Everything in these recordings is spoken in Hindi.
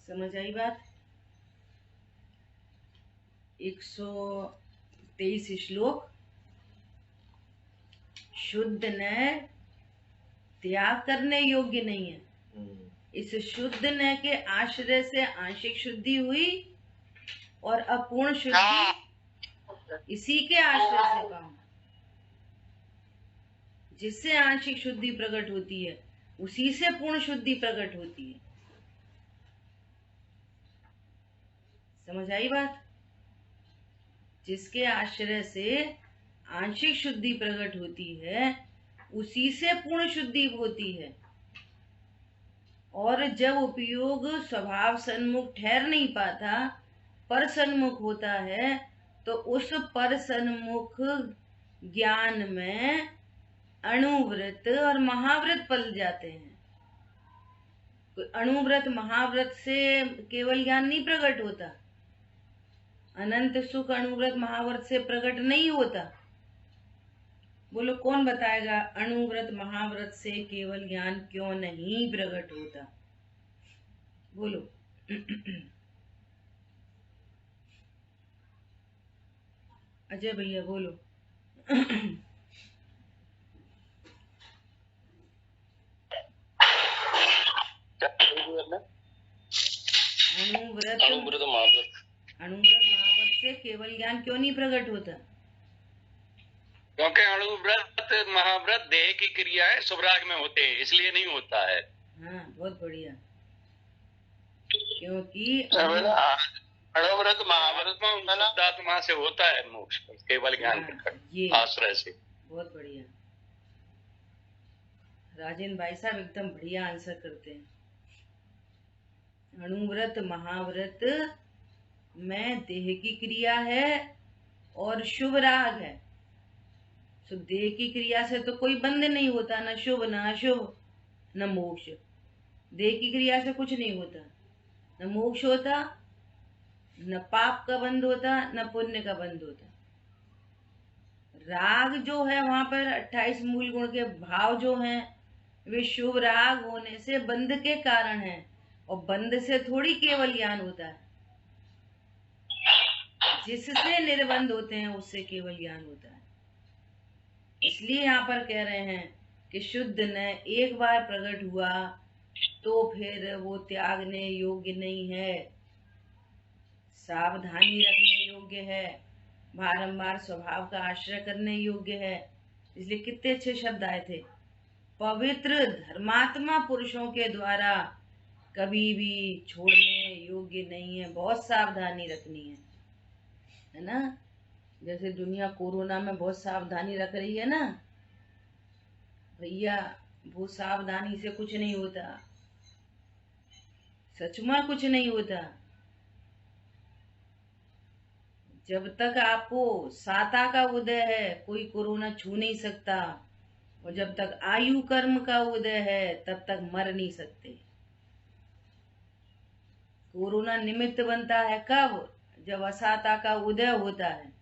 समझ आई बात? 123 श्लोक। शुद्ध न त्याग करने योग्य नहीं है। इस शुद्ध न के आश्रय से आंशिक शुद्धि हुई और अपूर्ण शुद्धि इसी के आश्रय से काम। जिससे आंशिक शुद्धि प्रकट होती है उसी से पूर्ण शुद्धि प्रकट होती है। समझ आई बात? जिसके आश्रय से आंशिक शुद्धि प्रकट होती है उसी से पूर्ण शुद्धि होती है। और जब उपयोग स्वभाव सन्मुख ठहर नहीं पाता, पर सन्मुख होता है, तो उस पर सन्मुख ज्ञान में अणुव्रत और महाव्रत पल जाते हैं। अणुव्रत महाव्रत से केवल ज्ञान नहीं प्रकट होता। अनंत सुख अणुव्रत महाव्रत से प्रकट नहीं होता। बोलो कौन बताएगा अणुव्रत महाव्रत से केवल ज्ञान क्यों नहीं प्रकट होता? बोलो। अजय भैया बोलो। अणुव्रत महाव्रत से केवल ज्ञान क्यों नहीं प्रकट होता? क्योंकि अणुव्रत महाव्रत देह की क्रिया है, सुभराग में होते हैं, इसलिए नहीं होता है। हाँ, बहुत बढ़िया। क्योंकि अणुव्रत महाव्रत में शुद्धात्मा से होता है मोक्ष, केवल ज्ञान प्रकट आश्रय से। बहुत बढ़िया। राजेंद्र भाई साहब एकदम बढ़िया आंसर करते हैं। अणुव्रत महाव्रत में देह की क्रिया है और शुभ राग है। तो देह की क्रिया से तो कोई बंध नहीं होता, न शुभ न अशुभ न मोक्ष। देह की क्रिया से कुछ नहीं होता, न मोक्ष होता, न पाप का बंध होता, न पुण्य का बंध होता। राग जो है वहां पर 28 मूल गुण के भाव जो हैं वे शुभ राग होने से बंध के कारण है, और बंध से थोड़ी केवल ज्ञान होता है। जिससे निर्बंध होते हैं उससे केवल ज्ञान होता है। इसलिए यहाँ पर कह रहे हैं कि शुद्ध न एक बार प्रकट हुआ तो फिर वो त्यागने योग्य नहीं है, सावधानी रखने योग्य है, बारंबार स्वभाव का आश्रय करने योग्य है। इसलिए कितने अच्छे शब्द आए थे, पवित्र धर्मात्मा पुरुषों के द्वारा कभी भी छोड़ने योग्य नहीं है। बहुत सावधानी रखनी है ना। जैसे दुनिया कोरोना में बहुत सावधानी रख रही है ना भैया, वो सावधानी से कुछ नहीं होता, सच में कुछ नहीं होता। जब तक आपको साता का उदय है कोई कोरोना छू नहीं सकता, और जब तक आयु कर्म का उदय है तब तक मर नहीं सकते। कोरोना निमित्त बनता है कब? जब असाता का उदय होता है।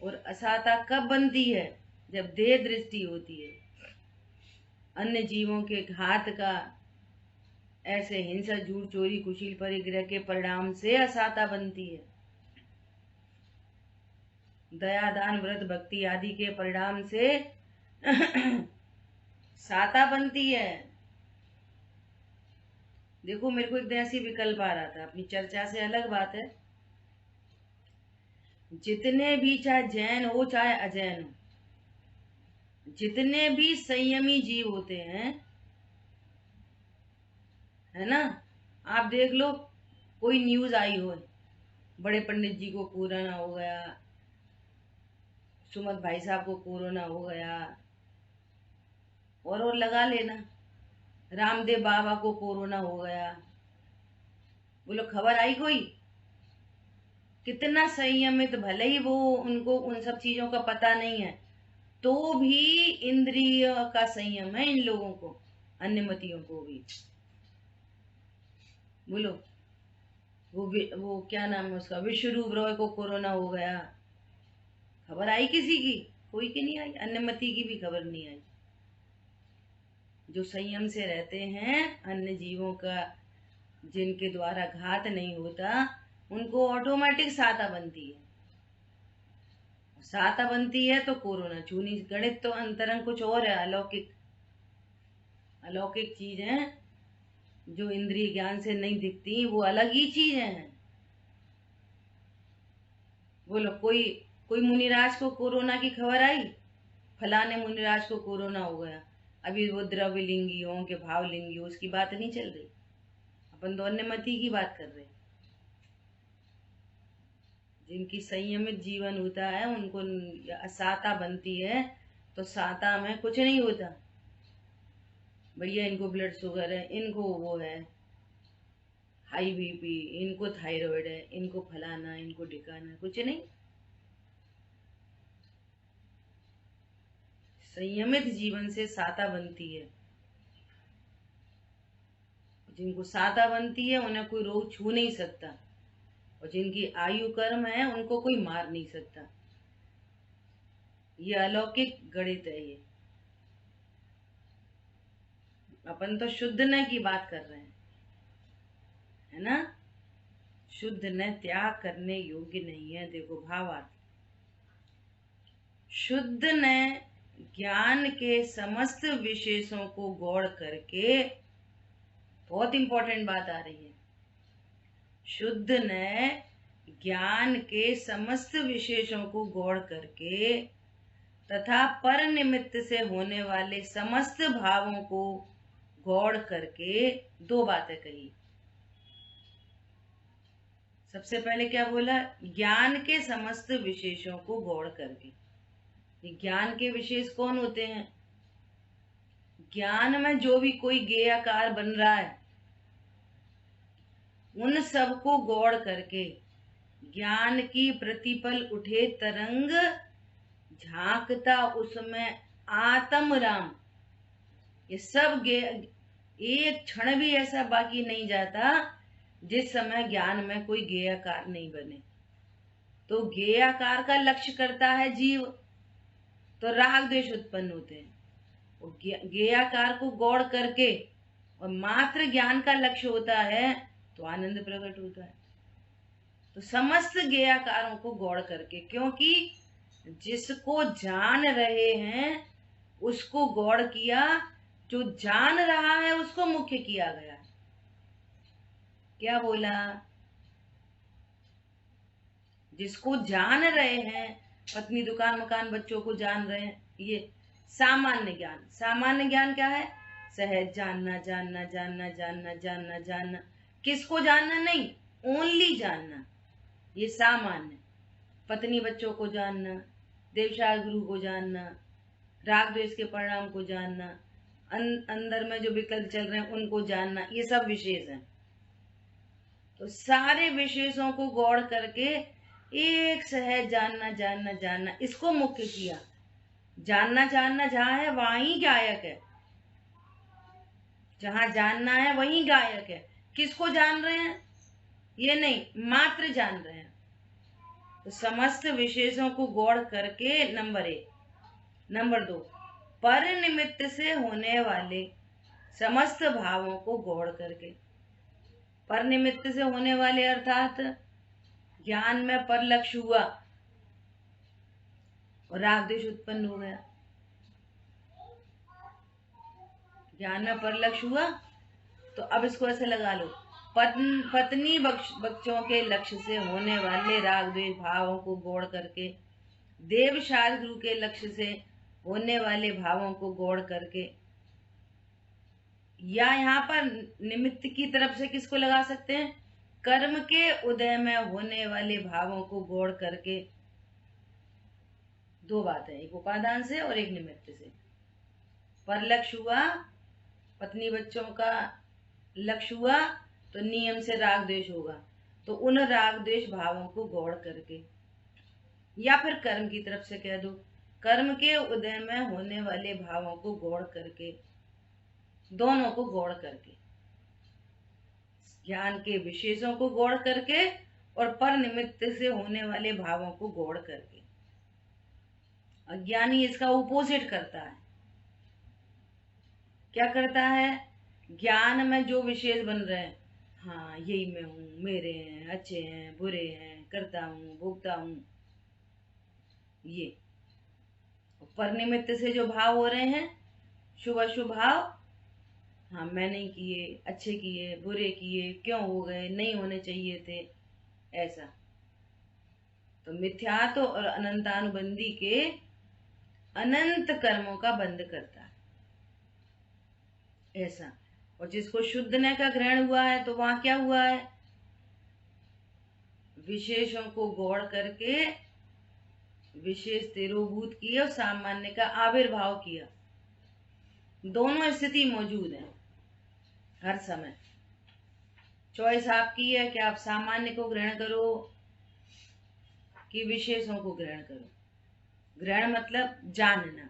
और असाता कब बनती है? जब देह दृष्टि होती है। अन्य जीवों के घात का, ऐसे हिंसा झूठ चोरी कुशील परिग्रह के परिणाम से असाता बनती है। दया दान व्रत भक्ति आदि के परिणाम से साता बनती है। देखो मेरे को एक दिन ऐसी विकल्प आ रहा था, अपनी चर्चा से अलग बात है। जितने भी, चाहे जैन हो चाहे अजैन हो, जितने भी संयमी जीव होते हैं, है ना, आप देख लो कोई न्यूज आई हो, बड़े पंडित जी को कोरोना हो गया, सुमत भाई साहब को कोरोना हो गया, और लगा लेना रामदेव बाबा को कोरोना हो गया। बोलो खबर आई कोई? कितना संयमित, भले ही वो उनको उन सब चीजों का पता नहीं है, तो भी इंद्रिय का संयम है इन लोगों को, अन्यमतियों को भी। बोलो वो क्या नाम है उसका, विश्वरूप रॉय को कोरोना हो गया, खबर आई किसी की? कोई की नहीं आई, अन्यमति की भी खबर नहीं आई। जो संयम से रहते हैं, अन्य जीवों का जिनके द्वारा घात नहीं होता, उनको ऑटोमेटिक साता बनती है। साता बनती है तो कोरोना छूनी। गणित तो अंतरंग कुछ और है, अलौकिक अलौकिक चीज है, जो इंद्रिय ज्ञान से नहीं दिखती, वो अलग ही चीज है। बोलो, कोई कोई मुनिराज को कोरोना की खबर आई? फलाने मुनिराज को कोरोना हो गया। अभी वो द्रव्यलिंगी हो के भावलिंगी हो, उसकी बात नहीं चल रही। अपन तो अन्यमति की बात कर रहे। जिनकी संयमित जीवन होता है उनको साता बनती है, तो साता में कुछ नहीं होता। भैया इनको ब्लड शुगर है, इनको वो है हाई बीपी, इनको थायराइड है, इनको फलाना, इनको ढिकाना, कुछ नहीं। संयमित जीवन से साता बनती है। जिनको साता बनती है उन्हें कोई रोग छू नहीं सकता, और जिनकी आयु कर्म है उनको कोई मार नहीं सकता। ये अलौकिक गणित है। ये अपन तो शुद्ध न की बात कर रहे हैं, है ना। शुद्ध न त्याग करने योग्य नहीं है। देखो भावार्थ, शुद्ध न ज्ञान के समस्त विशेषों को गौड़ करके, बहुत इंपॉर्टेंट बात आ रही है, शुद्ध ने ज्ञान के समस्त विशेषों को गौड़ करके तथा पर निमित्त से होने वाले समस्त भावों को गौड़ करके दो बातें कही। सबसे पहले क्या बोला? ज्ञान के समस्त विशेषों को गौड़ करके। ये ज्ञान के विशेष कौन होते हैं? ज्ञान में जो भी कोई गेयाकार बन रहा है, उन सब को गौड़ करके ज्ञान की प्रतिपल उठे तरंग झांकता उसमें आत्म राम, ये सब एक क्षण भी ऐसा बाकी नहीं जाता जिस समय ज्ञान में कोई गेयाकार नहीं बने। तो गेयाकार का लक्ष्य करता है जीव, तो राग द्वेष उत्पन्न होते हैं। गेयाकार को गौड़ करके और मात्र ज्ञान का लक्ष्य होता है तो आनंद प्रकट होता है। तो समस्त गेयाकारों को गौड़ करके, क्योंकि जिसको जान रहे हैं उसको गौड़ किया, जो जान रहा है उसको मुख्य किया गया। क्या बोला? जिसको जान रहे हैं, पत्नी, दुकान, मकान, बच्चों को जान रहे हैं, ये सामान्य ज्ञान। सामान्य ज्ञान क्या है? सहज जानना, जानना, जानना, जानना, जानना, जानना। किसको जानना? नहीं, ओनली जानना, ये सामान्य। पत्नी बच्चों को जानना, देवशास्त्र गुरु को जानना, राग द्वेष के परिणाम को जानना, अंदर में जो विकल्प चल रहे हैं उनको जानना, ये सब विशेष हैं। तो सारे विशेषों को गौड़ करके एक सहज जानना, जानना, जानना, इसको मुख्य किया। जानना जानना जहां है वहीं गायक है, जहां जानना है वहीं गायक है। किसको जान रहे हैं? ये नहीं, मात्र जान रहे हैं। तो समस्त विशेषों को गौड़ करके, नंबर 1। नंबर 2, पर निमित्त से होने वाले समस्त भावों को गौड़ करके। पर निमित्त से होने वाले अर्थात ज्ञान में पर लक्ष्य हुआ और राग द्वेष उत्पन्न हो गया। ज्ञान में पर लक्ष्य हुआ तो अब इसको ऐसे लगा लो, पत्नी बच्चों के लक्ष्य से होने वाले राग द्वेष भावों को गौड़ करके, देव शास्त्र गुरु के लक्ष्य से होने वाले भावों को गौड़ करके, या यहाँ पर निमित्त की तरफ से किसको लगा सकते हैं? कर्म के उदय में होने वाले भावों को गौड़ करके। दो बातें, एक उपादान से और एक निमित्त से। पर लक्ष्य हुआ, पत्नी बच्चों का लक्ष्य हुआ तो नियम से राग द्वेष होगा, तो उन राग द्वेष भावों को गौड़ करके, या फिर कर्म की तरफ से कह दो, कर्म के उदय में होने वाले भावों को गौड़ करके, दोनों को गौड़ करके, ज्ञान के विशेषों को गौड़ करके और पर निमित्त से होने वाले भावों को गौड़ करके। अज्ञानी इसका अपोजिट करता है। क्या करता है? ज्ञान में जो विशेष बन रहे हैं, हाँ यही मैं हूँ, मेरे हैं, अच्छे हैं, बुरे हैं, करता हूँ, भोगता हूँ, ये परनिमित्त से जो भाव हो रहे हैं, शुभ अशुभ भाव, हाँ मैं नहीं किए, अच्छे किए, बुरे किए, क्यों हो गए, नहीं होने चाहिए थे, ऐसा। तो मिथ्यात्व और अनंतानुबंधी के अनंत कर्मों का बंध करता है, ऐसा। और जिसको शुद्धने का ग्रहण हुआ है, तो वहां क्या हुआ है? विशेषों को गौड़ करके विशेष तिरोभूत किए और सामान्य का आविर्भाव किया। दोनों स्थिति मौजूद है हर समय। चॉइस आपकी है कि आप सामान्य को ग्रहण करो कि विशेषों को ग्रहण करो। ग्रहण मतलब जानना,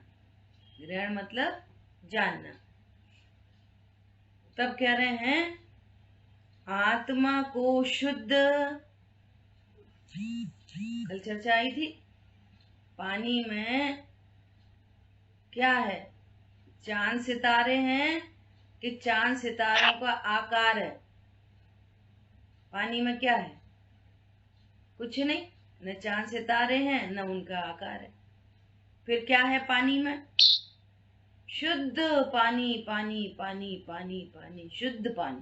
ग्रहण मतलब जानना। तब कह रहे हैं आत्मा को शुद्ध, कल चर्चा आई थी, पानी में क्या है? चांद सितारे हैं कि चांद सितारों का आकार है? पानी में क्या है? कुछ नहीं, न चांद सितारे हैं न उनका आकार है। फिर क्या है पानी में? शुद्ध पानी, पानी पानी पानी पानी, शुद्ध पानी,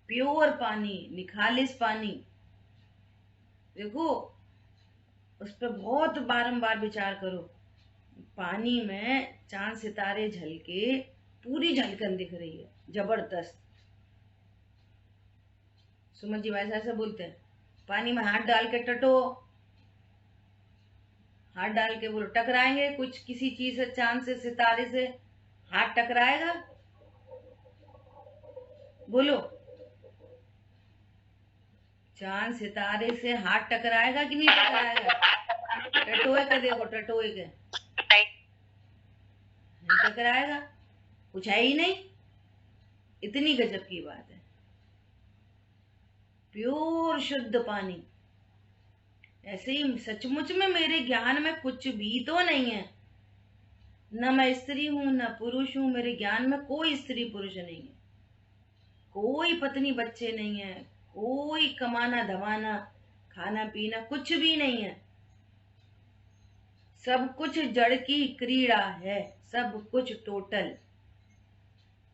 प्योर पानी, निखालिस पानी। देखो, उस पर बहुत बारंबार विचार करो। पानी में चांद सितारे झलके, पूरी झलकन दिख रही है, जबरदस्त। सुमन जी वैसा ऐसा बोलते हैं, पानी में हाथ डाल के टटो, हाथ डाल के बोलो, टकराएंगे कुछ किसी चीज से, चांद से, सितारे से हाथ टकराएगा? बोलो, चांद सितारे से हाथ टकराएगा कि नहीं टकराएगा? टटोए के देखो, टटोए के, नहीं टकराएगा, कुछ है ही नहीं। इतनी गजब की बात है। प्योर शुद्ध पानी। ऐसे ही सचमुच में मेरे ज्ञान में कुछ भी तो नहीं है। न मैं स्त्री हूं न पुरुष हूं, मेरे ज्ञान में कोई स्त्री पुरुष नहीं है, कोई पत्नी बच्चे नहीं है, कोई कमाना धमाना खाना पीना कुछ भी नहीं है। सब कुछ जड़ की क्रीड़ा है, सब कुछ टोटल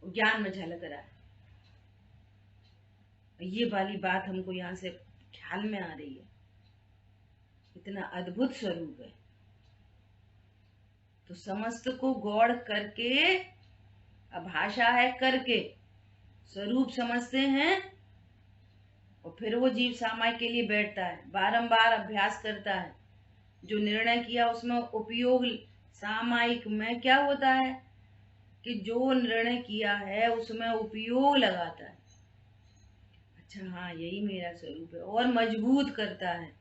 ज्ञान में झलक रहा है। ये वाली बात हमको यहाँ से ख्याल में आ रही है। इतना अद्भुत स्वरूप है। तो समस्त को गौड़ करके, भाषा है करके, स्वरूप समझते हैं, और फिर वो जीव सामाय के लिए बैठता है, बारंबार अभ्यास करता है। जो निर्णय किया उसमें उपयोग, सामायिक में क्या होता है कि जो निर्णय किया है उसमें उपयोग लगाता है। अच्छा हाँ, यही मेरा स्वरूप है, और मजबूत करता है।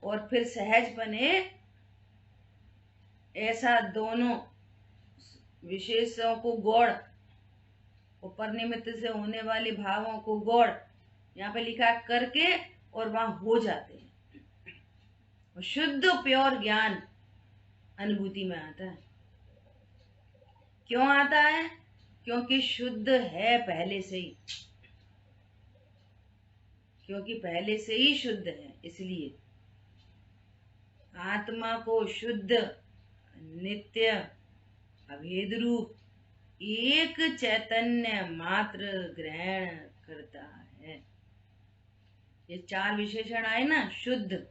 और फिर सहज बने, ऐसा दोनों विशेषों को गौड़, ऊपर निमित्त से होने वाले भावों को गौड़, यहाँ पे लिखा करके, और वहां हो जाते हैं। और शुद्ध प्योर ज्ञान अनुभूति में आता है। क्यों आता है? क्योंकि शुद्ध है पहले से ही, क्योंकि पहले से ही शुद्ध है, इसलिए आत्मा को शुद्ध, नित्य, अभेद रूप एक चैतन्य मात्र ग्रहण करता है। ये चार विशेषण आए ना, शुद्ध,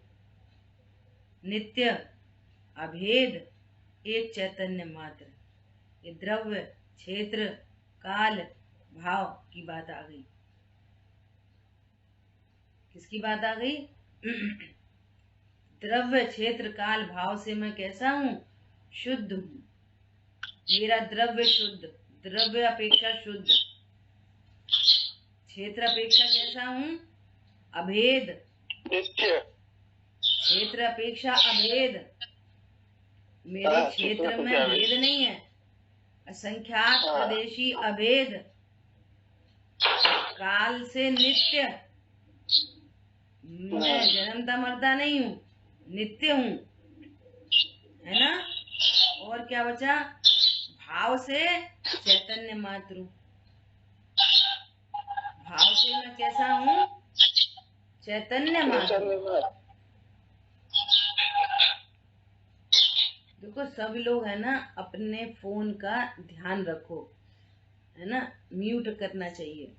नित्य, अभेद, एक चैतन्य मात्र। ये द्रव्य, क्षेत्र, काल, भाव की बात आ गई। किसकी बात आ गई? द्रव्य, क्षेत्र, काल, भाव से मैं कैसा हूं? शुद्ध हूं। मेरा द्रव्य शुद्ध, द्रव्य अपेक्षा शुद्ध। क्षेत्र अपेक्षा कैसा हूं? अभेद। क्षेत्र अपेक्षा अभेद। मेरे क्षेत्र में भेद नहीं है। असंख्यात प्रदेशी अभेद। काल से नित्य, मैं जन्मता मरता नहीं हूँ, नित्य हूँ, है ना? और क्या बचा? भाव से चैतन्य मात्र हूँ। भाव से मैं कैसा हूँ? चैतन्य मात्र। देखो सब लोग है ना अपने फोन का ध्यान रखो, है ना, म्यूट करना चाहिए।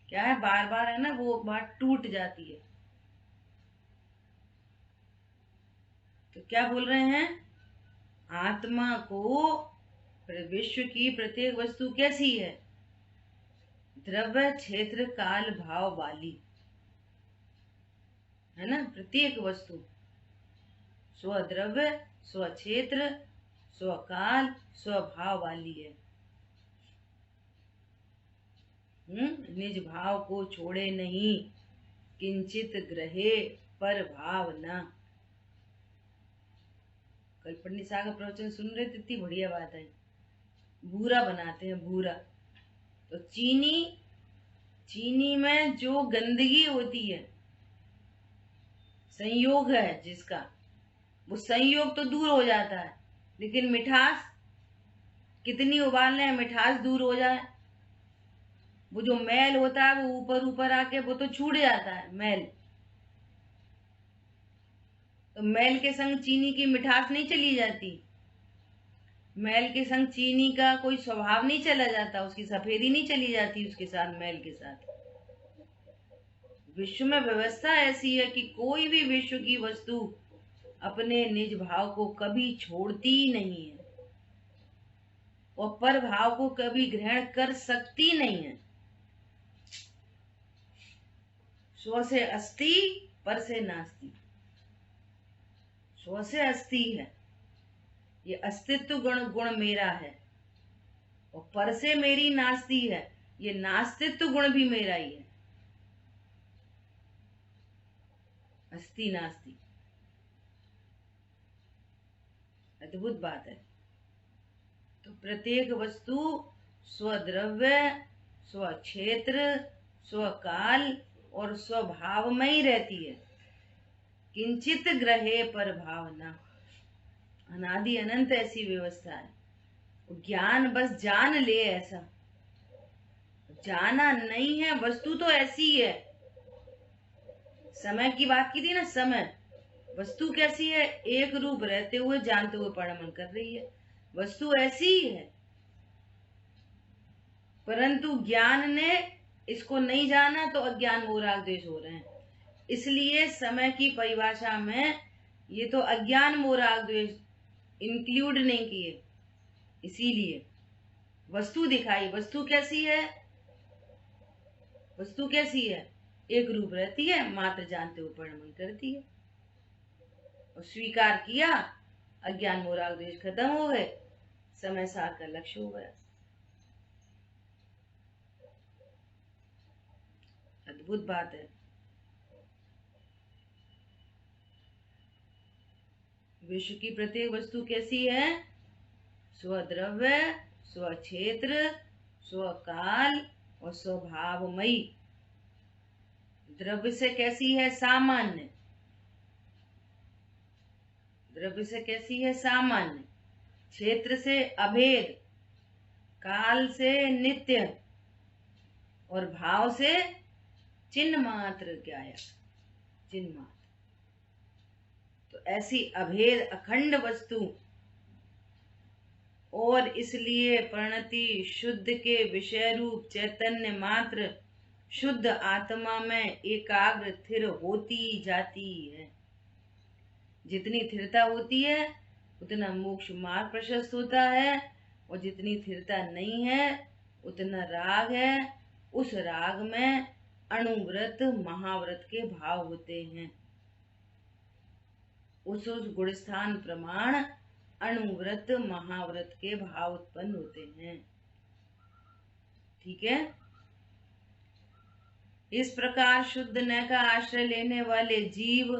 क्या है, बार बार है ना वो बात टूट जाती है। तो क्या बोल रहे हैं? आत्मा को विश्व की प्रत्येक वस्तु कैसी है? द्रव्य क्षेत्र काल भाव वाली, है ना। प्रत्येक वस्तु स्वद्रव्य, स्वक्षेत्र, स्वकाल, स्वभाव वाली है। निज भाव को छोड़े नहीं, किंचित ग्रहे पर भाव न। कल पंडित साहब का प्रवचन सुन रहे थे, इतनी बढ़िया बात है। बूरा बनाते हैं, बूरा। तो चीनी में जो गंदगी होती है, संयोग है जिसका, वो संयोग तो दूर हो जाता है, लेकिन मिठास कितनी उबालने हैं मिठास दूर हो जाए। वो जो मैल होता है वो ऊपर ऊपर आके वो तो छूट जाता है मैल। तो मैल के संग चीनी की मिठास नहीं चली जाती, मैल के संग चीनी का कोई स्वभाव नहीं चला जाता, उसकी सफेदी नहीं चली जाती उसके साथ, मैल के साथ। विश्व में व्यवस्था ऐसी है कि कोई भी विश्व की वस्तु अपने निज भाव को कभी छोड़ती नहीं है और पर भाव को कभी ग्रहण कर सकती नहीं है। स्व से अस्ति, पर से नास्ति। स्व से अस्ति है, ये अस्तित्व गुण मेरा है, और पर से मेरी नास्ति है, ये नास्तित्व गुण भी मेरा ही है। अस्ति नास्ति, अद्भुत बात है। तो प्रत्येक वस्तु स्वद्रव्य, स्वक्षेत्र, स्वकाल और स्वभाव में ही रहती है। किंचित ग्रहे पर भावना, अनादि अनंत ऐसी व्यवस्था है। ज्ञान बस जान ले, ऐसा जाना नहीं है। वस्तु तो ऐसी है, समय की बात की थी ना, समय वस्तु कैसी है? एक रूप रहते हुए जानते हुए परमन कर रही है, वस्तु ऐसी ही है। परंतु ज्ञान ने इसको नहीं जाना तो अज्ञान मोह राग द्वेष हो रहे हैं। इसलिए समय की परिभाषा में ये तो अज्ञान मोह राग द्वेष इंक्लूड नहीं किए, इसीलिए वस्तु दिखाई। वस्तु कैसी है? वस्तु कैसी है? एक रूप रहती है, मात्र जानते हुए परमन करती है। और स्वीकार किया, अज्ञान मोह राग द्वेष खत्म हो गए, समय सार का लक्ष्य हो गया। अद्भुत बात है। विश्व की प्रत्येक वस्तु कैसी है? स्वद्रव्य, स्वक्षेत्र, स्वकाल और स्वभावमयी। द्रव्य से कैसी है? सामान्य। द्रव्य से कैसी है? सामान्य। क्षेत्र से अभेद, काल से नित्य और भाव से चिन्ह मात्र। क्या है? चिन्ह मात्र। तो ऐसी अभेद अखंड वस्तु, और इसलिए प्रणति शुद्ध के विषय रूप चैतन्य मात्र शुद्ध आत्मा में एकाग्र स्थिर होती जाती है। जितनी स्थिरता होती है उतना मोक्ष मार्ग प्रशस्त होता है, और जितनी स्थिरता नहीं है उतना राग है। उस राग में अणुव्रत महाव्रत के भाव होते हैं। उस गुणस्थान प्रमाण अणुव्रत महाव्रत के भाव उत्पन्न होते हैं। ठीक है। इस प्रकार शुद्ध न का आश्रय लेने वाले जीव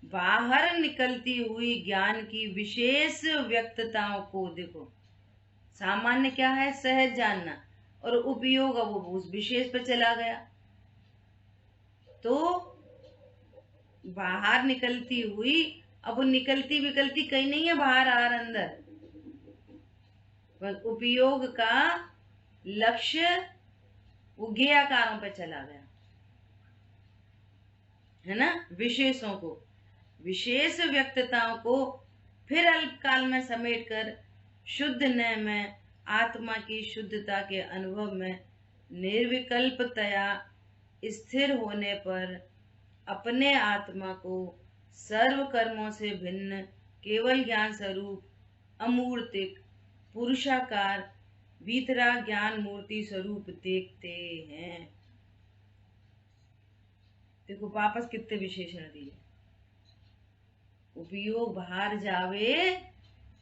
बाहर निकलती हुई ज्ञान की विशेष व्यक्तताओं को, देखो सामान्य क्या है? सहज जानना, और उपयोग अब उस विशेष पर चला गया। तो बाहर निकलती हुई, अब वो निकलती विकलती कहीं नहीं है, बाहर आ अंदर। बस उपयोग का लक्ष्य वो ज्ञेयाकारों पे चला गया, है ना। विशेषों को, विशेष व्यक्तताओं को फिर अल्पकाल में समेटकर शुद्ध नय में आत्मा की शुद्धता के अनुभव में निर्विकल्पतया स्थिर होने पर अपने आत्मा को सर्व कर्मों से भिन्न केवल ज्ञान स्वरूप अमूर्तिक पुरुषाकार भीतरा ज्ञान मूर्ति स्वरूप देखते हैं। देखो वापस कितने विशेषण दिए। उपयोग बाहर जावे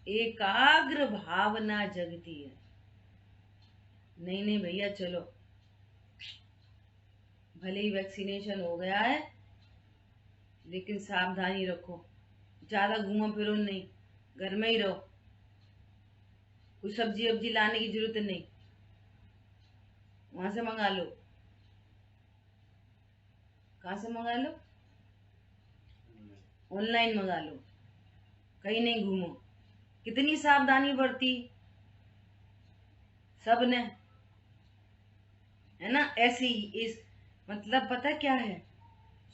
एकाग्र भावना जगती है। नहीं नहीं भैया चलो, भले ही वैक्सीनेशन हो गया है लेकिन सावधानी रखो, ज्यादा घूमो फिरो नहीं, घर में ही रहो, कुछ सब्जी वब्जी लाने की जरूरत नहीं, वहां से मंगा लो। कहाँ से मंगा लो? ऑनलाइन मंगा लो, कहीं नहीं घूमो। कितनी सावधानी बरती सबने, है ना। ऐसे ही इस मतलब पता क्या है,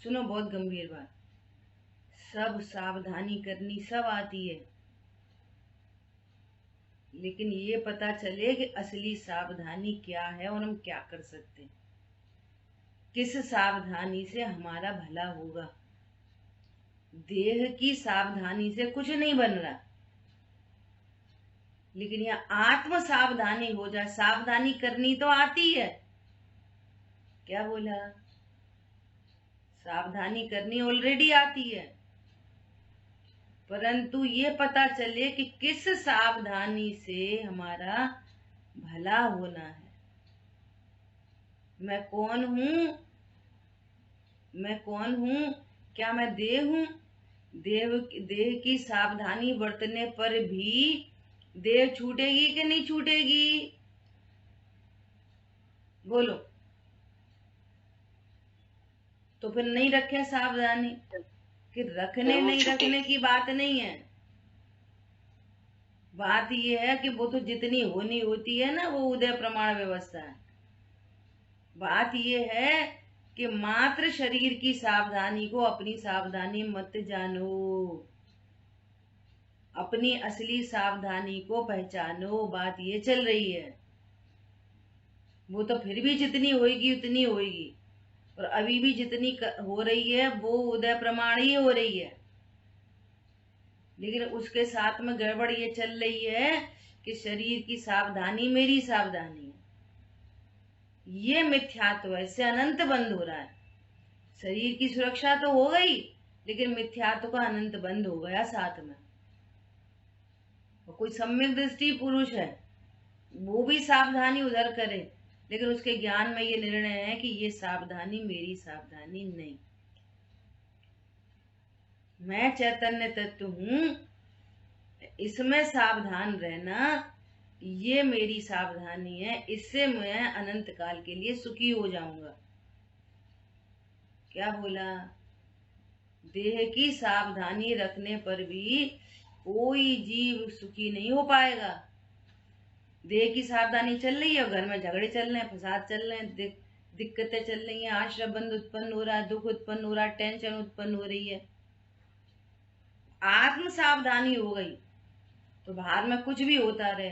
सुनो बहुत गंभीर बात, सब सावधानी करनी सब आती है, लेकिन ये पता चले कि असली सावधानी क्या है और हम क्या कर सकते हैं, किस सावधानी से हमारा भला होगा। देह की सावधानी से कुछ नहीं बन रहा, लेकिन यह आत्म सावधानी हो जाए। सावधानी करनी तो आती है, क्या बोला, सावधानी करनी ऑलरेडी आती है, परंतु ये पता चले कि किस सावधानी से हमारा भला होना है। मैं कौन हूं, मैं कौन हूं, क्या मैं देह हूं? देह की सावधानी बरतने पर भी देह छूटेगी कि नहीं छूटेगी? बोलो। तो फिर नहीं रखें सावधानी, कि रखने नहीं रखने की बात नहीं है। बात यह है कि वो तो जितनी होनी होती है ना, वो उदय प्रमाण व्यवस्था है। बात यह है कि मात्र शरीर की सावधानी को अपनी सावधानी मत जानो, अपनी असली सावधानी को पहचानो। बात ये चल रही है। वो तो फिर भी जितनी होएगी उतनी होएगी, और अभी भी जितनी हो रही है वो उदय प्रमाण ही हो रही है। लेकिन उसके साथ में गड़बड़ ये चल रही है कि शरीर की सावधानी मेरी सावधानी है, ये मिथ्यात्व है, इससे अनंत बंद हो रहा है। शरीर की सुरक्षा तो हो गई, लेकिन मिथ्यात्व का अनंत बंद हो गया साथ में। और कोई सम्यक दृष्टि पुरुष है, वो भी सावधानी उधर करे, लेकिन उसके ज्ञान में ये निर्णय है कि ये सावधानी मेरी सावधानी नहीं, मैं चैतन्य तत्व हूं, इसमें सावधान रहना ये मेरी सावधानी है, इससे मैं अनंत काल के लिए सुखी हो जाऊंगा। क्या बोला? देह की सावधानी रखने पर भी कोई जीव सुखी नहीं हो पाएगा। देह की सावधानी चल रही है और घर में झगड़े चल रहे हैं, फसाद चल रहे हैं, दिक्कतें चल रही हैं, आश्रय बंध उत्पन्न हो रहा है, दुख उत्पन्न हो रहा है, टेंशन उत्पन्न हो रही है। आत्म सावधानी हो गई तो बाहर में कुछ भी होता रहे,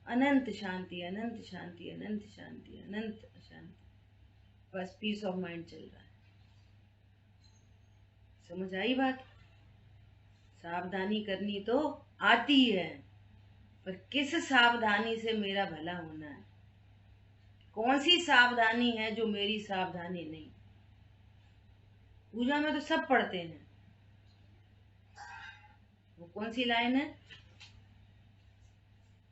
अनंत शांति, अनंत शांति, अनंत शांति, अनंत शांति, बस पीस ऑफ माइंड चल रहा है। समझ आई बात? सावधानी करनी तो आती है, पर किस सावधानी से मेरा भला होना है, कौन सी सावधानी है जो मेरी सावधानी नहीं। पूजा में तो सब पढ़ते हैं, वो कौन सी लाइन है?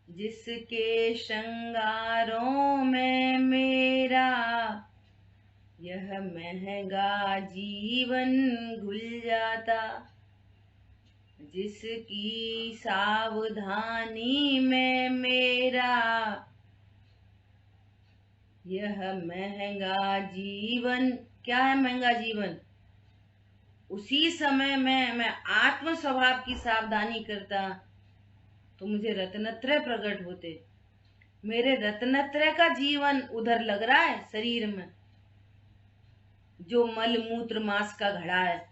जिसके श्रृंगारों में मेरा यह महंगा जीवन घुल जाता, जिसकी सावधानी में मेरा यह महंगा जीवन। क्या है महंगा जीवन? उसी समय में मैं आत्म स्वभाव की सावधानी करता तो मुझे रत्नत्रय प्रकट होते। मेरे रत्नत्रय का जीवन उधर लग रहा है शरीर में, जो मल मूत्र मांस का घड़ा है।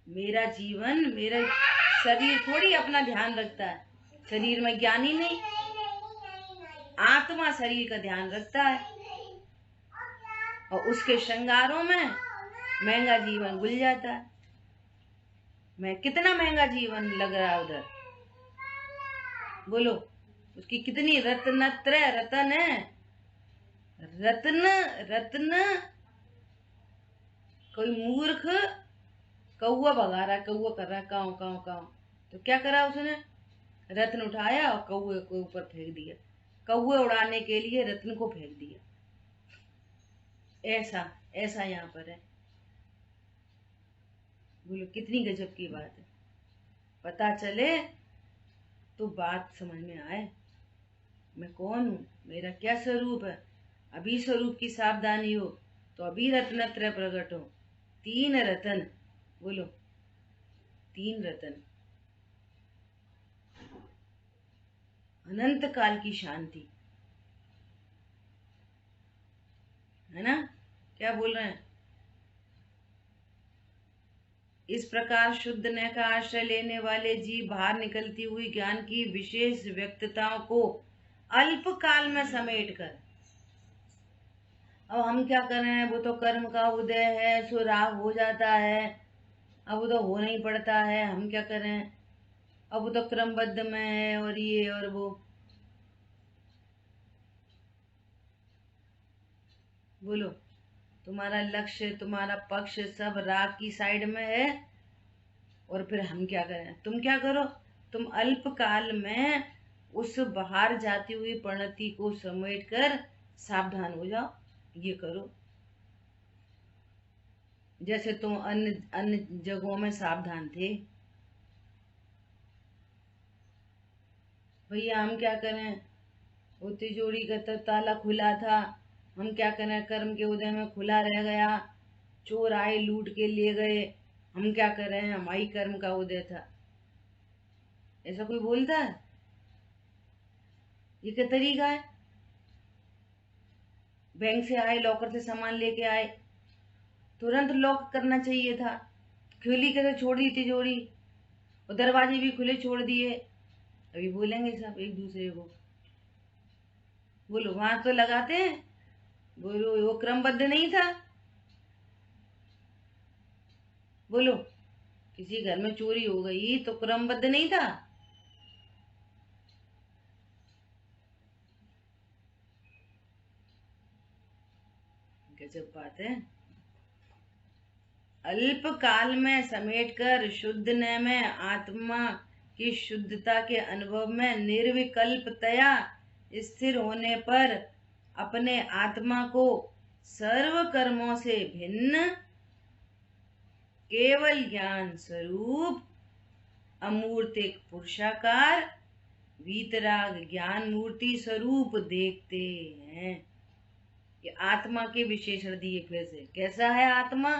मेरा जीवन, मेरा शरीर थोड़ी अपना ध्यान रखता है। शरीर में ज्ञानी नहीं, आत्मा शरीर का ध्यान रखता है, और उसके श्रृंगारों में महंगा जीवन गुल जाता है। मैं कितना महंगा जीवन लग रहा है उधर, बोलो। उसकी कितनी रत्नत्रय रतन है, रत्न रत्न। कोई मूर्ख कौआ भगा रहा है, कौआ कर रहा है काव काव काव, तो क्या करा उसने? रत्न उठाया और कौए को ऊपर फेंक दिया। कौए उड़ाने के लिए रत्न को फेंक दिया। ऐसा ऐसा यहाँ पर है। बोलो कितनी गजब की बात है। पता चले तो बात समझ में आए, मैं कौन हूँ, मेरा क्या स्वरूप है। अभी स्वरूप की सावधानी हो तो अभी रत्नत्रय प्रकट हो। 3 रतन, बोलो 3 रतन। अनंत काल की शांति, है ना? क्या बोल रहे हैं? इस प्रकार शुद्ध न का आश्रय लेने वाले जीव बाहर निकलती हुई ज्ञान की विशेष व्यक्तताओं को अल्प काल में समेट कर, अब हम क्या कर रहे हैं, वो तो कर्म का उदय है, सो राग हो जाता है, अब वो तो होना ही पड़ता है, हम क्या कर रहे हैं, अब वो तो क्रमबद्ध में है, और ये और वो। बोलो तुम्हारा लक्ष्य, तुम्हारा पक्ष सब राग की साइड में है, और फिर हम क्या करें? तुम क्या करो, तुम अल्प काल में उस बाहर जाती हुई प्रणति को समेट कर सावधान हो जाओ। ये करो जैसे तुम अन्य अन्य जगहों में सावधान थे। भैया हम क्या करें, वो तिजोरी का तो ताला खुला था, हम क्या करें, कर्म के उदय में खुला रह गया, चोर आए लूट के ले गए, हम क्या करें, हमारी कर्म का उदय था। ऐसा कोई बोलता है? ये क्या तरीका है? बैंक से आए, लॉकर से सामान लेके आए, तुरंत लॉक करना चाहिए था, खुली कैसे छोड़ दी तिजोरी, और दरवाजे भी खुले छोड़ दिए। अभी बोलेंगे सब एक दूसरे को, बोलो वहां तो लगाते हैं, बोलो वो क्रमबद्ध नहीं था। बोलो किसी घर में चोरी हो गई तो क्रमबद्ध नहीं था। गजब बात है। अल्प काल में समेटकर शुद्ध न में आत्मा की शुद्धता के अनुभव में निर्विकल्पतया स्थिर होने पर अपने आत्मा को सर्व कर्मों से भिन्न केवल ज्ञान स्वरूप अमूर्तिक पुरुषाकार वीतराग ज्ञान मूर्ति स्वरूप देखते हैं। ये आत्मा के विशेषण दिए फिर से। कैसा है आत्मा?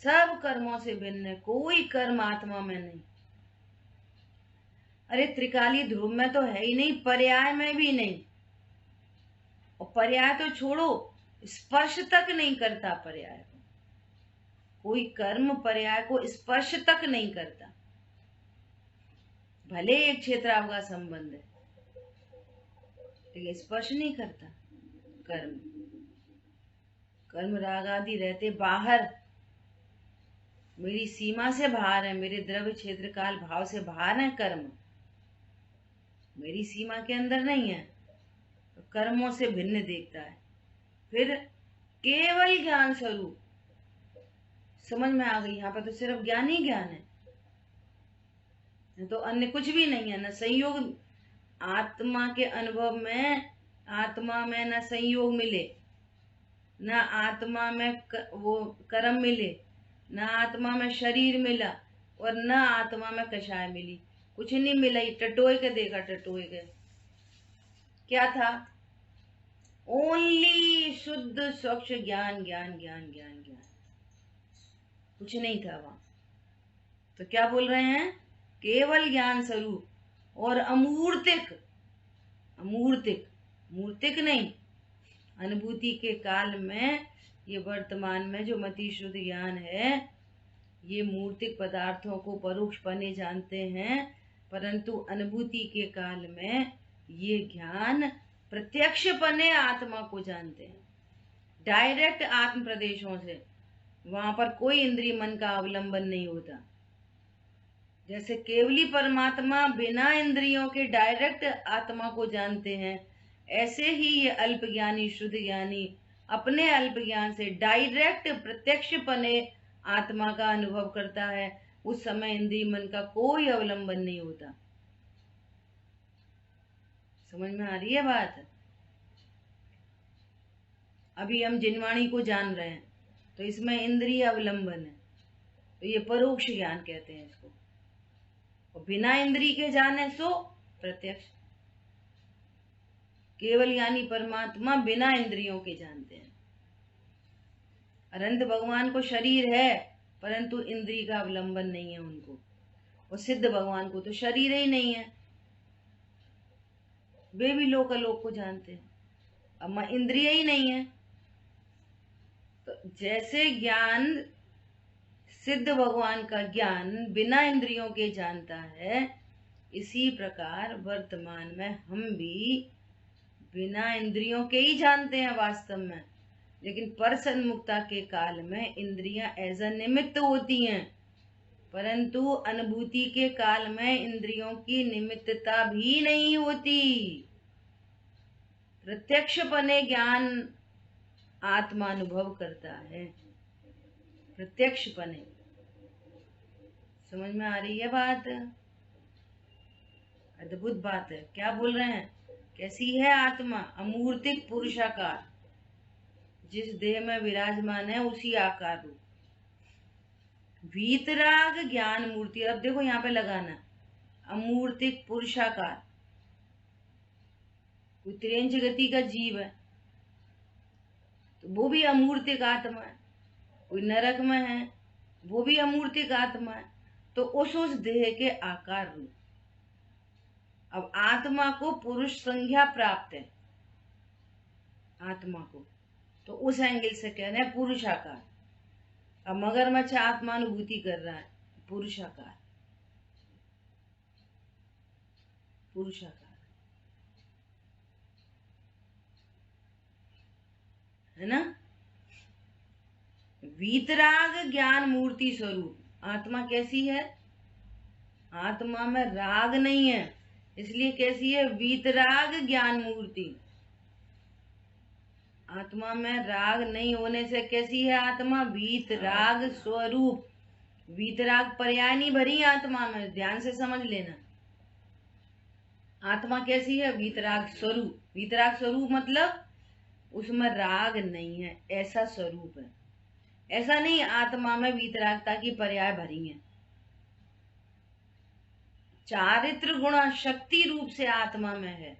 सब कर्मों से भिन्न है, कोई कर्म आत्मा में नहीं। अरे त्रिकाली ध्रुव में तो है ही नहीं, पर्याय में भी नहीं, और पर्याय तो छोड़ो, स्पर्श तक नहीं करता पर्याय को। कोई कर्म पर्याय को स्पर्श तक नहीं करता। भले एक क्षेत्राव का संबंध है, लेकिन स्पर्श नहीं करता। कर्म कर्म राग आदि रहते बाहर, मेरी सीमा से बाहर है, मेरे द्रव्य क्षेत्र काल भाव से बाहर है कर्म, मेरी सीमा के अंदर नहीं है, तो कर्मों से भिन्न देखता है। फिर केवल ज्ञान स्वरूप, समझ में आ गई? यहाँ पर तो सिर्फ ज्ञान ही ज्ञान है, तो अन्य कुछ भी नहीं है। न संयोग, आत्मा के अनुभव में आत्मा में न संयोग मिले, न आत्मा में वो कर्म मिले, न आत्मा में शरीर मिला, और न आत्मा में कषाय मिली। कुछ नहीं मिला। ये टटोए के देखा, टटोए के क्या था? ओनली शुद्ध स्वच्छ ज्ञान ज्ञान ज्ञान ज्ञान ज्ञान, कुछ नहीं था वहां। तो क्या बोल रहे हैं? केवल ज्ञान स्वरूप और अमूर्तिक, अमूर्तिक, मूर्तिक नहीं, अनुभूति के काल में ये वर्तमान में जो मति शुद्ध ज्ञान है, ये मूर्तिक पदार्थों को परोक्षपने जानते हैं, परंतु अनुभूति के काल में ये ज्ञान प्रत्यक्षपने आत्मा को जानते हैं, डायरेक्ट आत्म प्रदेशों से। वहां पर कोई इंद्रिय मन का अवलंबन नहीं होता। जैसे केवली परमात्मा बिना इंद्रियों के डायरेक्ट आत्मा को जानते हैं, ऐसे ही ये अल्प ज्ञानी शुद्ध ज्ञानी अपने अल्प ज्ञान से डायरेक्ट प्रत्यक्षपने आत्मा का अनुभव करता है। उस समय इंद्रिय मन का कोई अवलंबन नहीं होता। समझ में आ रही है बात? अभी हम जिनवाणी को जान रहे हैं तो इसमें इंद्रिय अवलंबन है, तो ये परोक्ष ज्ञान कहते हैं इसको। और बिना इंद्रिय के जाने सो प्रत्यक्ष। केवल यानी परमात्मा बिना इंद्रियों के जानते हैं। अनंत भगवान को शरीर है परंतु इंद्रिय का अवलंबन नहीं है उनको, और सिद्ध भगवान को तो शरीर ही नहीं है, वे भी लोक को जानते हैं, अब इंद्रिय ही नहीं है। तो जैसे ज्ञान सिद्ध भगवान का ज्ञान बिना इंद्रियों के जानता है, इसी प्रकार वर्तमान में हम भी बिना इंद्रियों के ही जानते हैं वास्तव में, लेकिन पर सन्मुक्ता के काल में इंद्रियां एज अ निमित्त होती हैं, परंतु अनुभूति के काल में इंद्रियों की निमित्तता भी नहीं होती। प्रत्यक्षपने ज्ञान आत्मा अनुभव करता है, प्रत्यक्षपने। समझ में आ रही है बात? अद्भुत बात है। क्या बोल रहे हैं? कैसी है आत्मा? अमूर्तिक पुरुषाकार, जिस देह में विराजमान है उसी आकार रूप। वीतराग ज्ञान मूर्ति, अब देखो यहाँ पे लगाना, अमूर्तिक पुरुषाकार। कोई त्रियंच गति का जीव है तो वो भी अमूर्तिक आत्मा है, कोई नरक में है वो भी अमूर्तिक आत्मा है, तो उस देह के आकार रूप। अब आत्मा को पुरुष संज्ञा प्राप्त है, आत्मा को, तो उस एंगल से कह रहे हैं पुरुषाकार। अब मगरमच्छ आत्मानुभूति कर रहा है, पुरुषाकार, पुरुषाकार है ना। वीतराग ज्ञान मूर्ति स्वरूप आत्मा कैसी है? आत्मा में राग नहीं है, इसलिए कैसी है? वीतराग ज्ञान मूर्ति। आत्मा में राग नहीं होने से कैसी है आत्मा? वीतराग स्वरूप। वीतराग पर्याय नहीं भरी आत्मा में, ध्यान से समझ लेना। आत्मा कैसी है? वीतराग स्वरूप। वीतराग स्वरूप मतलब उसमें राग नहीं है, ऐसा स्वरूप है। ऐसा नहीं आत्मा में वीतरागता की पर्याय भरी है। चारित्र गुण शक्ति रूप से आत्मा में है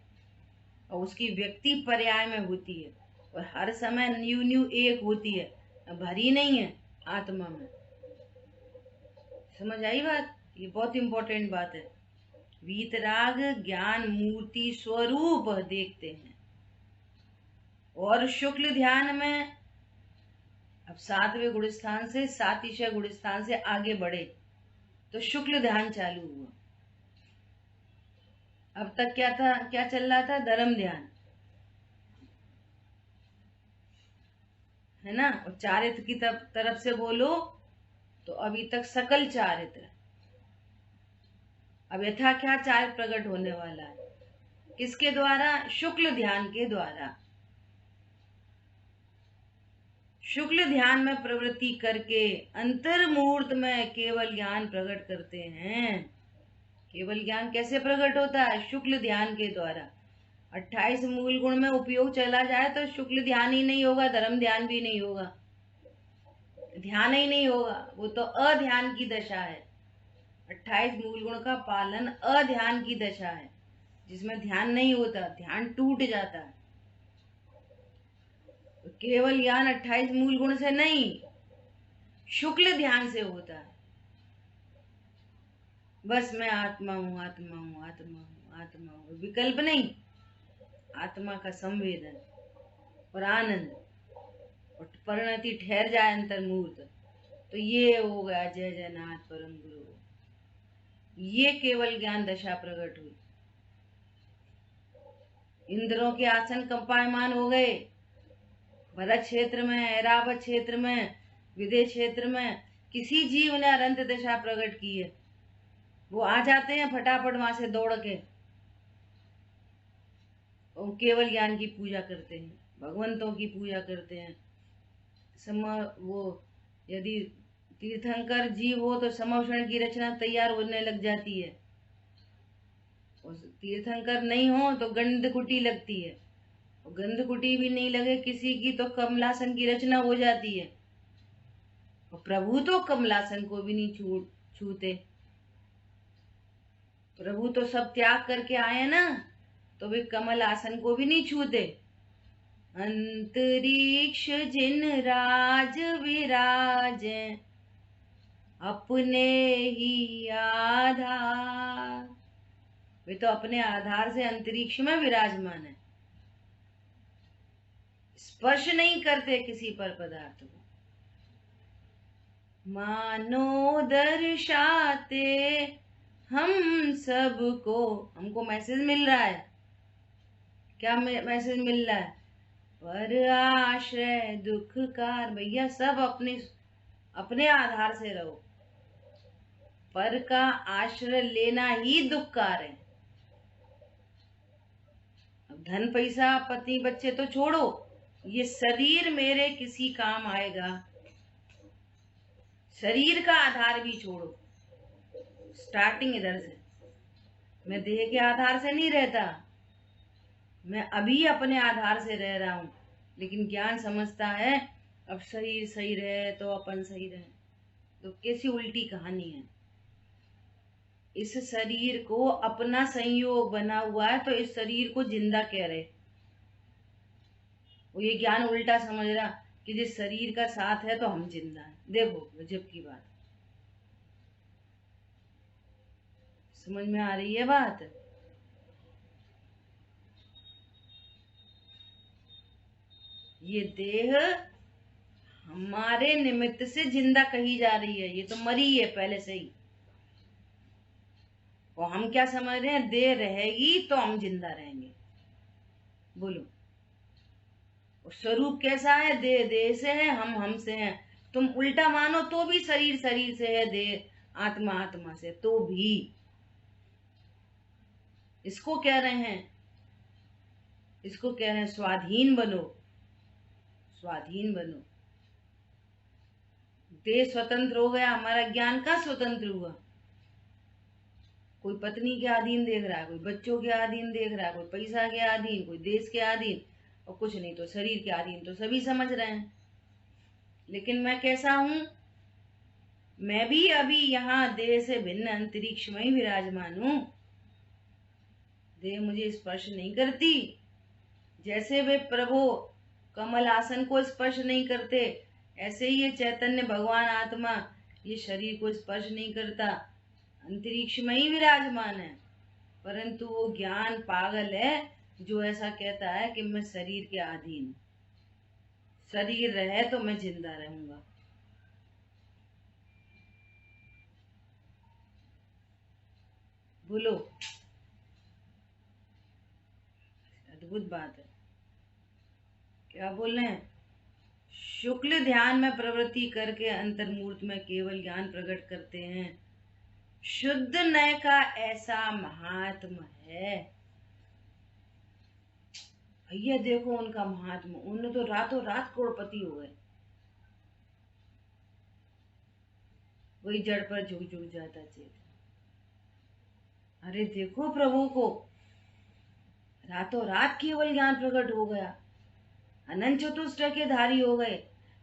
और उसकी व्यक्ति पर्याय में होती है, और हर समय न्यू न्यू एक होती है, भरी नहीं है आत्मा में। समझ आई बात? ये बहुत इंपॉर्टेंट बात है। वीतराग ज्ञान मूर्ति स्वरूप देखते हैं। और शुक्ल ध्यान में अब 7वें गुणस्थान से 7ईशय गुणस्थान से आगे बढ़े तो शुक्ल ध्यान चालू हुआ। अब तक क्या था? क्या चल रहा था? धर्म ध्यान, है ना। और चारित्र की तरफ से बोलो तो अभी तक सकल चारित्र। अब यथा क्या चारित्र प्रकट होने वाला है? किसके द्वारा? शुक्ल ध्यान के द्वारा। शुक्ल ध्यान में प्रवृत्ति करके अंतर्मुहूर्त में केवल ज्ञान प्रकट करते हैं। केवल ज्ञान कैसे प्रकट होता है? शुक्ल ध्यान के द्वारा। 28 मूल गुण में उपयोग चला जाए तो शुक्ल ध्यान ही नहीं होगा, धर्म ध्यान भी नहीं होगा, ध्यान ही नहीं होगा, वो तो अध्यान की दशा है। 28 मूल गुण का पालन अध्यान की दशा है, जिसमें ध्यान नहीं होता, ध्यान टूट जाता है। तो केवल ज्ञान 28 मूल गुण से नहीं, शुक्ल ध्यान से होता है। बस मैं आत्मा हूँ, आत्मा हूँ, आत्मा हूँ, आत्मा हूँ, विकल्प नहीं, आत्मा का संवेदन और आनंद और परिणति ठहर जाए अंतर्मूर्त, तो ये हो गया जय जयनाथ परम गुरु। ये केवल ज्ञान दशा प्रकट हुई। इंद्रों के आसन कंपायमान हो गए। भरत क्षेत्र में, ऐरावत क्षेत्र में, विदेश क्षेत्र में किसी जीव ने अनंत दशा प्रकट की है? वो आ जाते हैं फटाफट वहां से दौड़ के, और केवल ज्ञान की पूजा करते हैं, भगवंतों की पूजा करते हैं। वो यदि तीर्थंकर जीव हो तो समवषण की रचना तैयार होने लग जाती है, और तीर्थंकर नहीं हो तो गंध कुटी लगती है, और गंध कुटी भी नहीं लगे किसी की तो कमलासन की रचना हो जाती है। और प्रभु तो कमलासन को भी नहीं छूते। प्रभु तो सब त्याग करके आए ना, तो वे कमल आसन को भी नहीं छूते। अंतरिक्ष जिन राज विराज अपने ही आधार, वे तो अपने आधार से अंतरिक्ष में विराजमान है, स्पर्श नहीं करते किसी पर पदार्थ को। मानो दर्शाते हम सबको, हमको मैसेज मिल रहा है। क्या मैसेज मिल रहा है? पर आश्रय दुखकार, भैया सब अपने आधार से रहो। पर का आश्रय लेना ही दुखकार है। अब धन पैसा पति बच्चे तो छोड़ो, ये शरीर मेरे किसी काम आएगा, शरीर का आधार भी छोड़ो। स्टार्टिंग इधर से, मैं देह के आधार से नहीं रहता, मैं अभी अपने आधार से रह रहा हूं। लेकिन ज्ञान समझता है अब शरीर सही रहे तो अपन सही रहे, तो कैसी उल्टी कहानी है। इस शरीर को अपना संयोग बना हुआ है, तो इस शरीर को जिंदा कह रहे। वो ये ज्ञान उल्टा समझ रहा कि जिस शरीर का साथ है तो हम जिंदा हैं। देखो गजब की बात, समझ में आ रही है बात? ये देह हमारे निमित्त से जिंदा कही जा रही है, ये तो मरी है पहले से ही। और हम क्या समझ रहे हैं, देह रहेगी तो हम जिंदा रहेंगे। बोलो, और स्वरूप कैसा है? देह देह से है, हम हमसे हैं। तुम उल्टा मानो तो भी शरीर शरीर से है, देह आत्मा आत्मा से, तो भी इसको कह रहे हैं, इसको कह रहे हैं स्वाधीन बनो, स्वाधीन बनो। देह स्वतंत्र हो गया, हमारा ज्ञान का स्वतंत्र हुआ। कोई पत्नी के अधीन देख रहा है, कोई बच्चों के अधीन देख रहा है, कोई पैसा के अधीन, कोई देश के अधीन, और कुछ नहीं तो शरीर के अधीन, तो सभी समझ रहे हैं। लेकिन मैं कैसा हूं? मैं भी अभी यहाँ देह से भिन्न अंतरिक्ष में ही विराजमान हूं। देह मुझे स्पर्श नहीं करती। जैसे वे प्रभु कमल आसन को स्पर्श नहीं करते, ऐसे ही ये चैतन्य भगवान आत्मा ये शरीर को स्पर्श नहीं करता, अंतरिक्ष में ही विराजमान है। परंतु वो ज्ञान पागल है जो ऐसा कहता है कि मैं शरीर के अधीन, शरीर रहे तो मैं जिंदा रहूंगा। बोलो, अद्भुत बात है। क्या बोल रहे हैं? शुक्ल ध्यान में प्रवृत्ति करके अंतर्मूर्त में केवल ज्ञान प्रकट करते हैं। शुद्ध नय का ऐसा महात्म है। भैया देखो उनका महात्मा, उन्होंने तो रातों रात करोड़पति हो गए। वही जड़ पर झुक झुक जाता चेत। अरे देखो प्रभु को, रातों रात केवल ज्ञान प्रकट हो गया, अनंत चतुष्ट के धारी हो गए,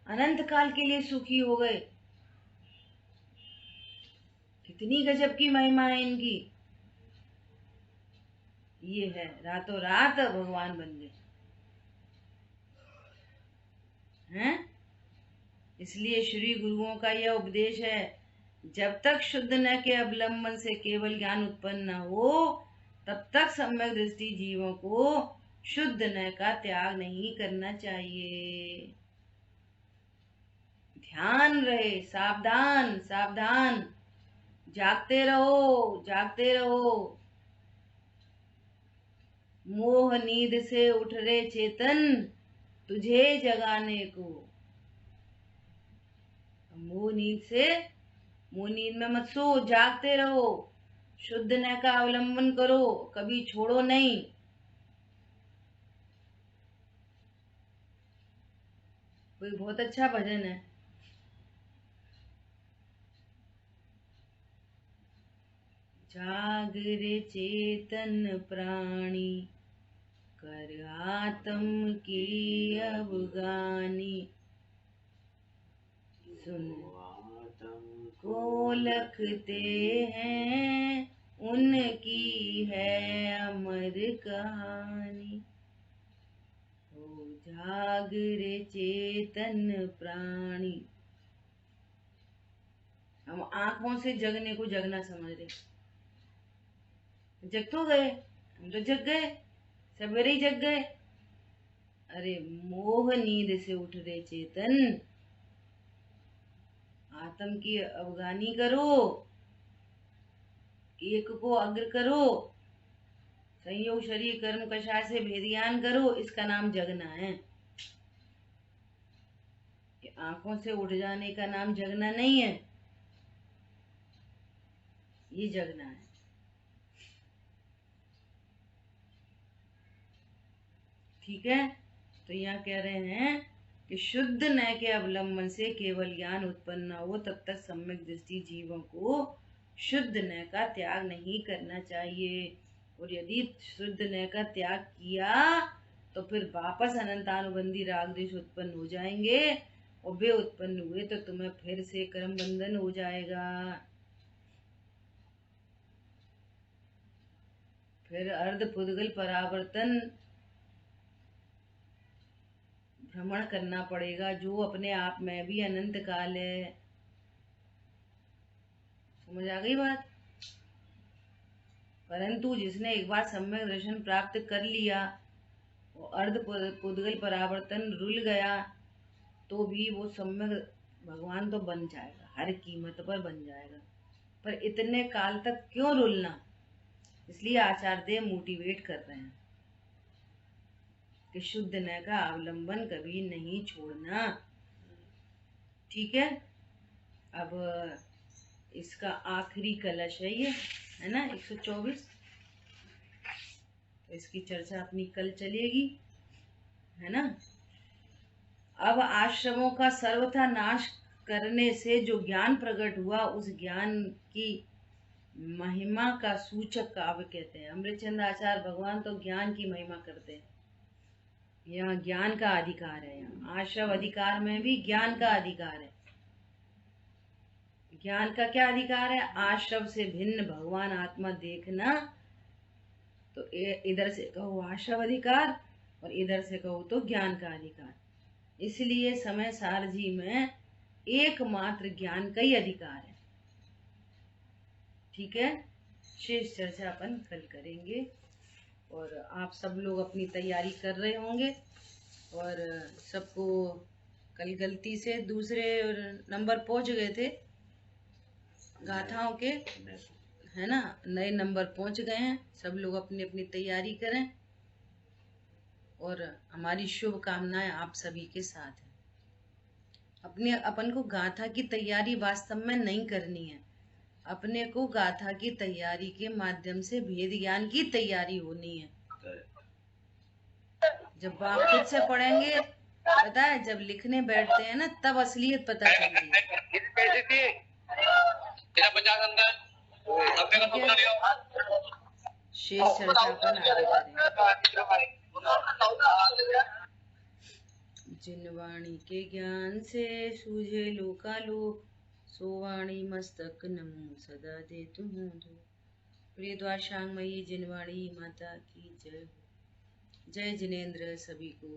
अनंत काल के लिए सुखी हो गए। कितनी गजब की महिमा है इनकी। ये है रातों रात भगवान बन गए हैं। इसलिए श्री गुरुओं का यह उपदेश है, जब तक शुद्ध न के अवलंबन से केवल ज्ञान उत्पन्न न हो, तब तक सम्यक दृष्टि जीवों को शुद्ध न का त्याग नहीं करना चाहिए। ध्यान रहे, सावधान सावधान, जागते रहो जागते रहो। मोह नींद से उठ रे चेतन, तुझे जगाने को। मोह नींद में मत सो, जागते रहो, शुद्ध न का अवलंबन करो, कभी छोड़ो नहीं। कोई बहुत अच्छा भजन है, जाग रे चेतन प्राणी, कर आत्म की अवगानी, सुन को लखते हैं उनकी है अमर कहानी। ओ जाग रे चेतन प्राणी। हम आंखों से जगने को जगना समझ रहे, जग तो गए, हम तो जग गए, सवेरे ही जग गए। अरे मोह नींद से उठ रे चेतन, आत्म की अवगानी करो, एक को अग्र करो, संयोग शरीर कर्म कषाय से भेदियान करो। इसका नाम जगना है। कि आंखों से उठ जाने का नाम जगना नहीं है, ये जगना है। ठीक है, तो यहाँ कह रहे हैं कि शुद्ध न के अवलंबन से केवल ज्ञान उत्पन्न न हो, तब तक सम्यक दृष्टि जीवों को शुद्ध न का त्याग नहीं करना चाहिए। और यदि शुद्ध न का त्याग किया तो फिर वापस अनंतानुबंधी राग द्वेष उत्पन्न हो जाएंगे, और वे उत्पन्न हुए तो तुम्हें फिर से कर्म बंधन हो जाएगा। फिर अर्ध पुद्गल परावर्तन भ्रमण करना पड़ेगा, जो अपने आप में भी अनंत काल है। समझ आ गई बात? परंतु जिसने एक बार सम्यक दर्शन प्राप्त कर लिया, वो अर्ध पुद्गल परावर्तन रुल गया, तो भी वो सम्यक भगवान तो बन जाएगा, हर कीमत पर बन जाएगा। पर इतने काल तक क्यों रुलना? इसलिए आचार्य देव मोटिवेट कर रहे हैं कि शुद्ध न का अवलंबन कभी नहीं छोड़ना। ठीक है, अब इसका आखिरी कलश है ये, है ना, 124। तो इसकी चर्चा अपनी कल चलेगी, है ना। अब आश्रमों का सर्वथा नाश करने से जो ज्ञान प्रकट हुआ, उस ज्ञान की महिमा का सूचक काव्य कहते हैं। अमृतचंद आचार्य भगवान तो ज्ञान की महिमा करते हैं। यहाँ ज्ञान का अधिकार है, यहाँ आश्रव अधिकार में भी ज्ञान का अधिकार है। ज्ञान का क्या अधिकार है? आश्रव से भिन्न भगवान आत्मा देखना। तो इधर से कहो आश्रव अधिकार, और इधर से कहो तो ज्ञान का अधिकार। इसलिए समय सारजी में एकमात्र ज्ञान का ही अधिकार है। ठीक है, शेष चर्चा अपन कल करेंगे। और आप सब लोग अपनी तैयारी कर रहे होंगे, और सबको कल गलती से दूसरे नंबर पहुंच गए थे गाथाओं के, है ना, नए नंबर पहुंच गए हैं। सब लोग अपनी अपनी तैयारी करें, और हमारी शुभ कामनाएं आप सभी के साथ है। अपन को गाथा की तैयारी वास्तव में नहीं करनी है, अपने को गाथा की तैयारी के माध्यम से भेद ज्ञान की तैयारी होनी है। जब आप खुद से पढ़ेंगे, पता है, जब लिखने बैठते हैं ना, तब असलियत पता चलती है। शेष चर्चा अपन आगे करेंगे। जिन वाणी के ज्ञान से सूझे लोकालोक, सो वाणी मस्तक नमो सदा दे तुम दो। प्रिय द्वारशांगमयी जिनवाणी माता की जय। जय जिनेन्द्र सभी को।